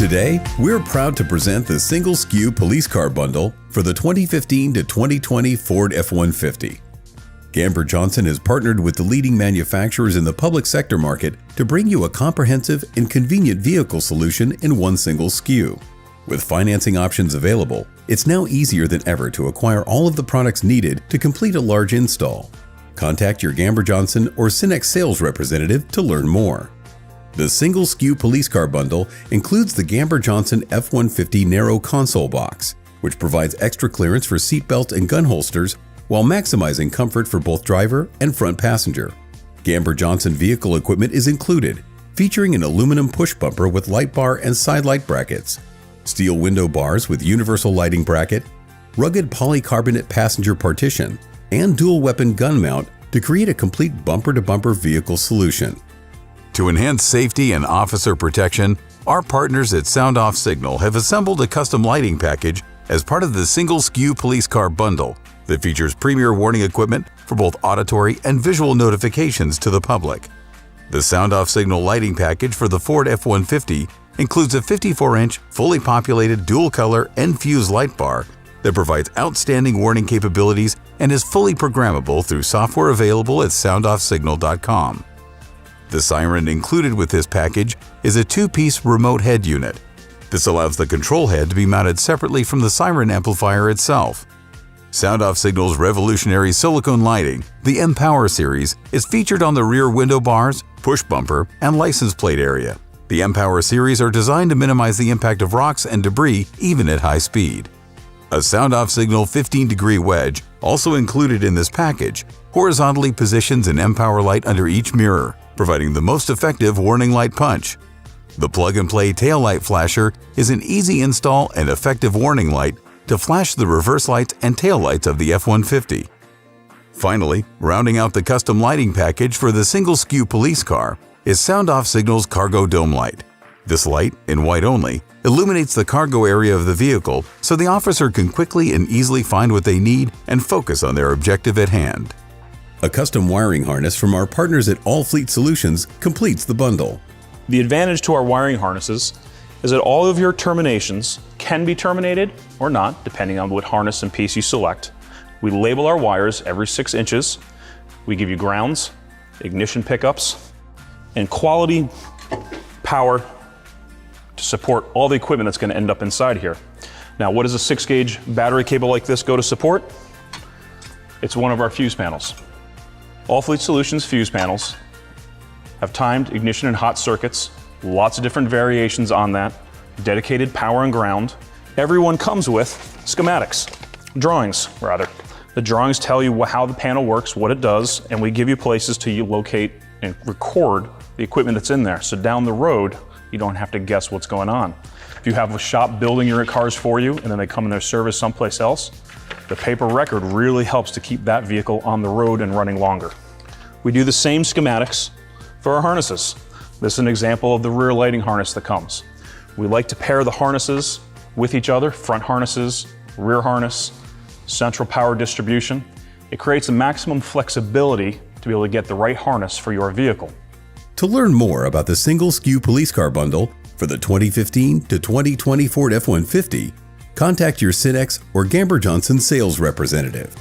Today, we're proud to present the Single SKU Police Car Bundle for the 2015 to 2020 Ford F-150. Gamber-Johnson has partnered with the leading manufacturers in the public sector market to bring you a comprehensive and convenient vehicle solution in one single SKU. With financing options available, it's now easier than ever to acquire all of the products needed to complete a large install. Contact your Gamber-Johnson or Synex sales representative to learn more. The Single SKU Police Car Bundle includes the Gamber-Johnson F150 narrow console box, which provides extra clearance for seat belts and gun holsters while maximizing comfort for both driver and front passenger. Gamber-Johnson vehicle equipment is included, featuring an aluminum push bumper with light bar and side light brackets, steel window bars with universal lighting bracket, rugged polycarbonate passenger partition, and dual weapon gun mount to create a complete bumper-to-bumper vehicle solution. To enhance safety and officer protection, our partners at Sound Off Signal have assembled a custom lighting package as part of the Single SKU Police Car Bundle that features premier warning equipment for both auditory and visual notifications to the public. The Sound Off Signal lighting package for the Ford F-150 includes a 54-inch, fully populated dual-color N-Fuse light bar that provides outstanding warning capabilities and is fully programmable through software available at soundoffsignal.com. The siren included with this package is a two-piece remote head unit. This allows the control head to be mounted separately from the siren amplifier itself. Sound Off Signal's revolutionary silicone lighting, the M-Power series, is featured on the rear window bars, push bumper, and license plate area. The M-Power series are designed to minimize the impact of rocks and debris even at high speed. A Sound Off Signal 15-degree wedge, also included in this package, horizontally positions an M-Power light under each mirror, providing the most effective warning light punch. The plug-and-play taillight flasher is an easy install and effective warning light to flash the reverse lights and taillights of the F-150. Finally, rounding out the custom lighting package for the Single SKU Police Car is Sound Off Signal's Cargo Dome Light. This light, in white only, illuminates the cargo area of the vehicle so the officer can quickly and easily find what they need and focus on their objective at hand. A custom wiring harness from our partners at All Fleet Solutions completes the bundle. The advantage to our wiring harnesses is that all of your terminations can be terminated or not, depending on what harness and piece you select. We label our wires every 6 inches. We give you grounds, ignition pickups, and quality power to support all the equipment that's going to end up inside here. Now, what does a 6-gauge battery cable like this go to support? It's one of our fuse panels. All Fleet Solutions fuse panels have timed ignition and hot circuits, lots of different variations on that, dedicated power and ground. Everyone comes with schematics, drawings rather. The drawings tell you how the panel works, what it does, and we give you places to locate and record the equipment that's in there. So down the road, you don't have to guess what's going on. If you have a shop building your cars for you and then they come in their service someplace else, the paper record really helps to keep that vehicle on the road and running longer. We do the same schematics for our harnesses. This is an example of the rear lighting harness that comes. We like to pair the harnesses with each other, front harnesses, rear harness, central power distribution. It creates a maximum flexibility to be able to get the right harness for your vehicle. To learn more about the Single SKU Police Car Bundle for the 2015 to 2020 Ford F-150, contact your Synex or Gamber-Johnson sales representative.